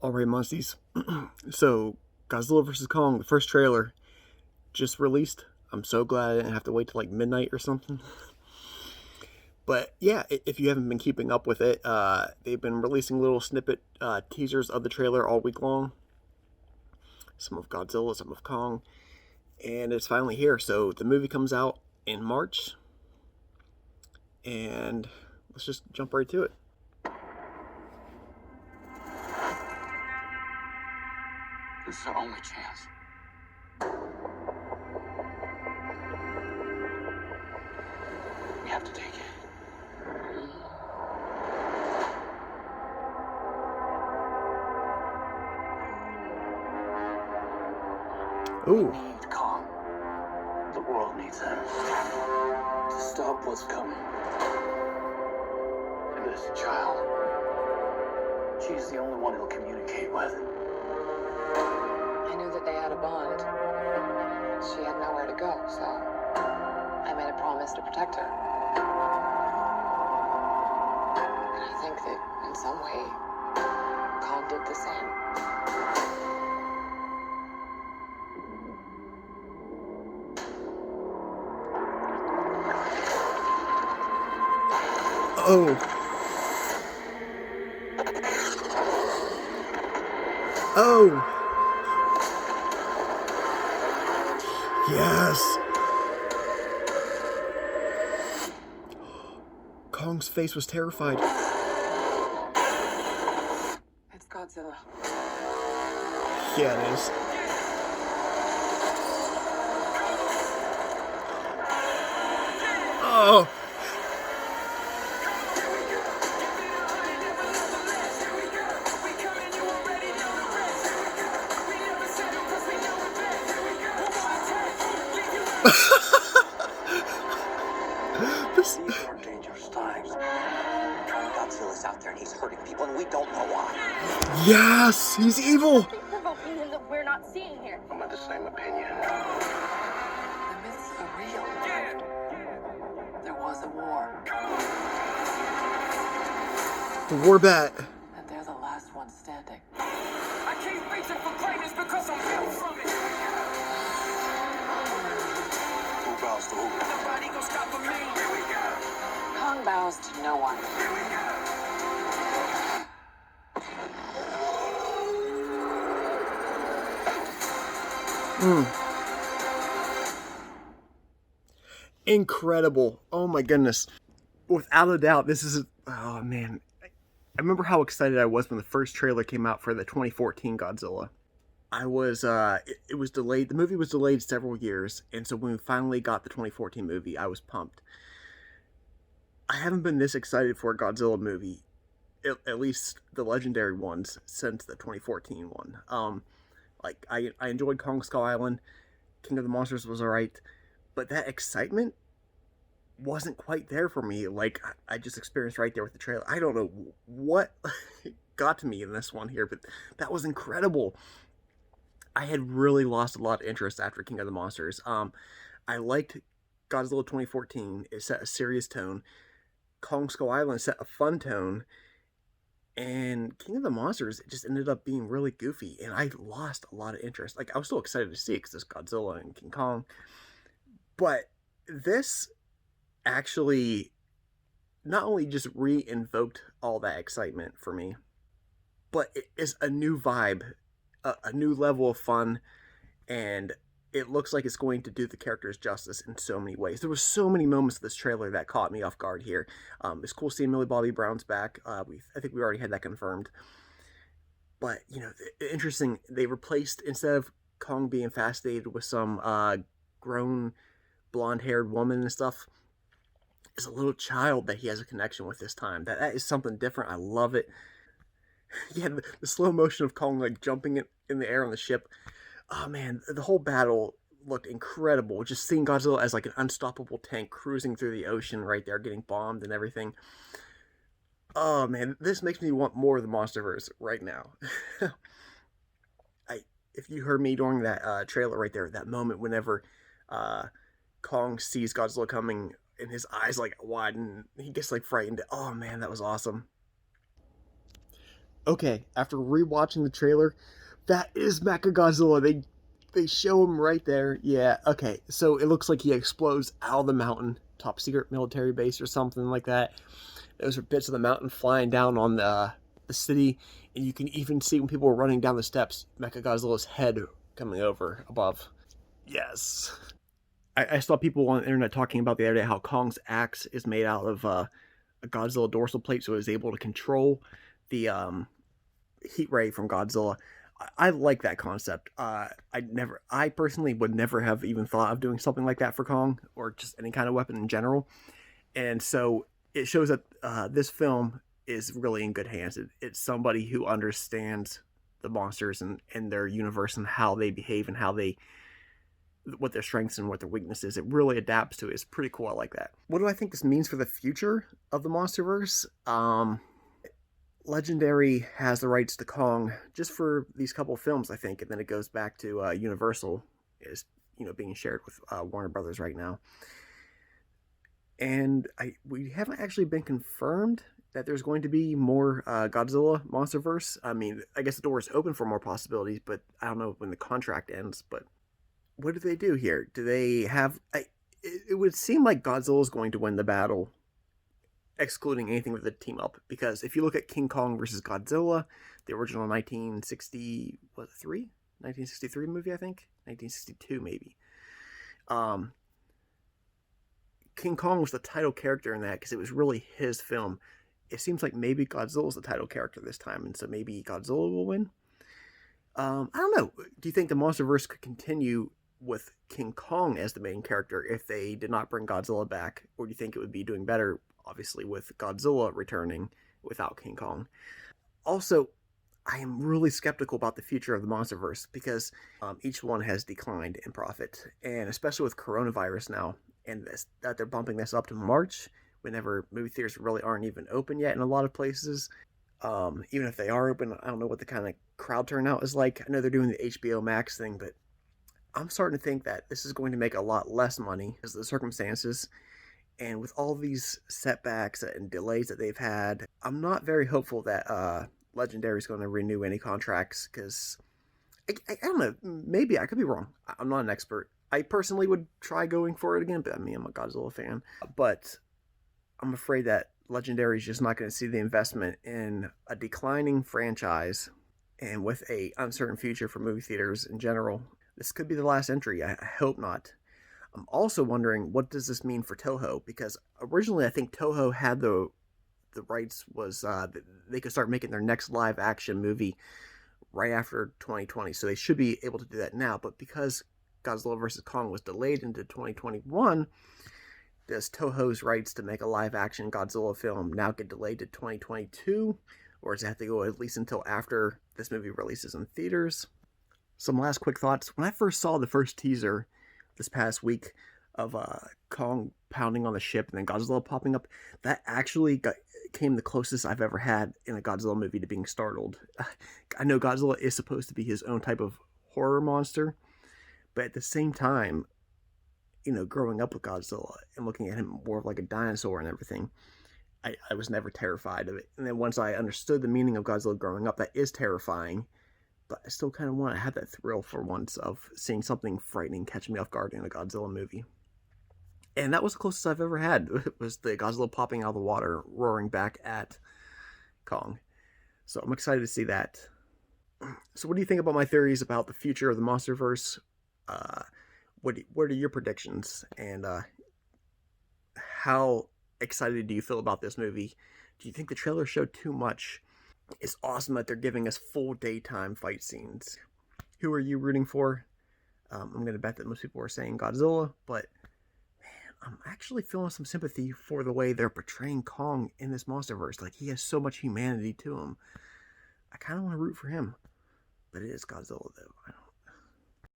Alright, Munsties. So, Godzilla vs. Kong, the first trailer, just released. I'm so glad I didn't have to wait till like midnight or something. But yeah, if you haven't been keeping up with it, they've been releasing little snippet teasers of the trailer all week long. Some of Godzilla, some of Kong, and it's finally here. So the movie comes out in March, and let's just jump right to it. This is our only chance. We have to take it. Ooh. We need Kong. The world needs him to stop what's coming. And this child, she's the only one he'll communicate with. I knew that they had a bond. She had nowhere to go, so I made a promise to protect her. And I think that in some way, Kong did the same. Oh. Oh. Yes. Kong's face was terrified. It's Godzilla. Yeah, it is. Oh. These are dangerous times. Godzilla's out there and he's hurting people and we don't know why. Yes, he's evil. Something provoking him that we're not seeing here. I'm of the same opinion. The myths are real. There was a war, The war bat. and they're the last ones standing. I keep reaching for greatness because I'm built from it. Who bows to who? Nobody gonna stop me. Here we go. Kong bows to no one. Here we go. Incredible. Oh my goodness. Without a doubt, this is. Oh man. I remember how excited I was when the first trailer came out for the 2014 Godzilla. I was, it was delayed. The movie was delayed several years, and so when we finally got the 2014 movie, I was pumped. I haven't been this excited for a Godzilla movie, at least the legendary ones, since the 2014 one. Like, I enjoyed Kong Skull Island, King of the Monsters was alright, but that excitement wasn't quite there for me. Like, I just experienced right there with the trailer. I don't know what got to me in this one here, but that was incredible. I had really lost a lot of interest after King of the Monsters. I liked Godzilla 2014. It set a serious tone. Kong Skull Island set a fun tone. And King of the Monsters, it just ended up being really goofy. And I lost a lot of interest. Like, I was still excited to see it because it's Godzilla and King Kong. But this actually not only just re-invoked all that excitement for me, but it is a new vibe, a new level of fun, and it looks like it's going to do the characters justice in so many ways. There were so many moments of this trailer that caught me off guard here. It's cool seeing Millie Bobby Brown's back. I think we already had that confirmed. But, you know, interesting, they replaced, instead of Kong being fascinated with some grown blonde-haired woman and stuff, is a little child that he has a connection with this time. That is something different. I love it. Yeah, the slow motion of Kong like jumping in the air on the ship. Oh man, the whole battle looked incredible. Just seeing Godzilla as like an unstoppable tank cruising through the ocean right there, getting bombed and everything. Oh man, this makes me want more of the MonsterVerse right now. If you heard me during that trailer right there, that moment whenever uh, Kong sees Godzilla coming and his eyes like widen, he gets like frightened. Oh man, that was awesome. Okay, after rewatching the trailer, that is Mechagodzilla. They show him right there. Yeah, okay. So it looks like he explodes out of the mountain, top secret military base or something like that. Those are bits of the mountain flying down on the city, and you can even see when people are running down the steps, Mechagodzilla's head coming over above. Yes. I saw people on the internet talking about the other day how Kong's axe is made out of a Godzilla dorsal plate, so it's able to control the heat ray from Godzilla. I like that concept. I personally would never have even thought of doing something like that for Kong or just any kind of weapon in general. And so it shows that this film is really in good hands. It's somebody who understands the monsters and their universe and how they behave and what their strengths and what their weaknesses. It really adapts to it. It's pretty cool. I like that. What do I think this means for the future of the MonsterVerse? Legendary has the rights to Kong just for these couple of films, I think, and then it goes back to Universal, is being shared with Warner Brothers right now. And we haven't actually been confirmed that there's going to be more Godzilla MonsterVerse. I mean, I guess the door is open for more possibilities, but I don't know when the contract ends. But what do they do here? Do they have? It would seem like Godzilla is going to win the battle, excluding anything with the team up, because if you look at King Kong versus Godzilla, the original 1963 movie, I think 1962 maybe. King Kong was the title character in that because it was really his film. It seems like maybe Godzilla's the title character this time, and so maybe Godzilla will win. I don't know. Do you think the MonsterVerse could continue with King Kong as the main character if they did not bring Godzilla back, or do you think it would be doing better, obviously, with Godzilla returning without King Kong? Also, I am really skeptical about the future of the MonsterVerse because each one has declined in profit, and especially with coronavirus now, and that they're bumping this up to March, whenever movie theaters really aren't even open yet in a lot of places. Even if they are open, I don't know what the kind of crowd turnout is like. I know they're doing the HBO Max thing, but I'm starting to think that this is going to make a lot less money because of the circumstances. And with all these setbacks and delays that they've had, I'm not very hopeful that Legendary is going to renew any contracts because I don't know. Maybe I could be wrong. I'm not an expert. I personally would try going for it again, but I mean, I'm a Godzilla fan. But I'm afraid that Legendary is just not going to see the investment in a declining franchise, and with a uncertain future for movie theaters in general. This could be the last entry. I hope not. I'm also wondering, what does this mean for Toho? Because originally I think Toho had the rights was they could start making their next live action movie right after 2020, so they should be able to do that now. But because Godzilla vs. Kong was delayed into 2021, does Toho's rights to make a live action Godzilla film now get delayed to 2022? Or does it have to go at least until after this movie releases in theaters? Some last quick thoughts. When I first saw the first teaser this past week of Kong pounding on the ship and then Godzilla popping up, that actually came the closest I've ever had in a Godzilla movie to being startled. I know Godzilla is supposed to be his own type of horror monster, but at the same time, growing up with Godzilla and looking at him more like a dinosaur and everything, I was never terrified of it. And then once I understood the meaning of Godzilla growing up, that is terrifying, but I still kind of want to have that thrill for once of seeing something frightening catch me off guard in a Godzilla movie. And that was the closest I've ever had. It was the Godzilla popping out of the water, roaring back at Kong. So I'm excited to see that. So what do you think about my theories about the future of the MonsterVerse? What are your predictions? And how excited do you feel about this movie? Do you think the trailer showed too much? It's awesome that they're giving us full daytime fight scenes. Who are you rooting for? I'm going to bet that most people are saying Godzilla, but man, I'm actually feeling some sympathy for the way they're portraying Kong in this MonsterVerse. Like, he has so much humanity to him. I kind of want to root for him, but it is Godzilla, though.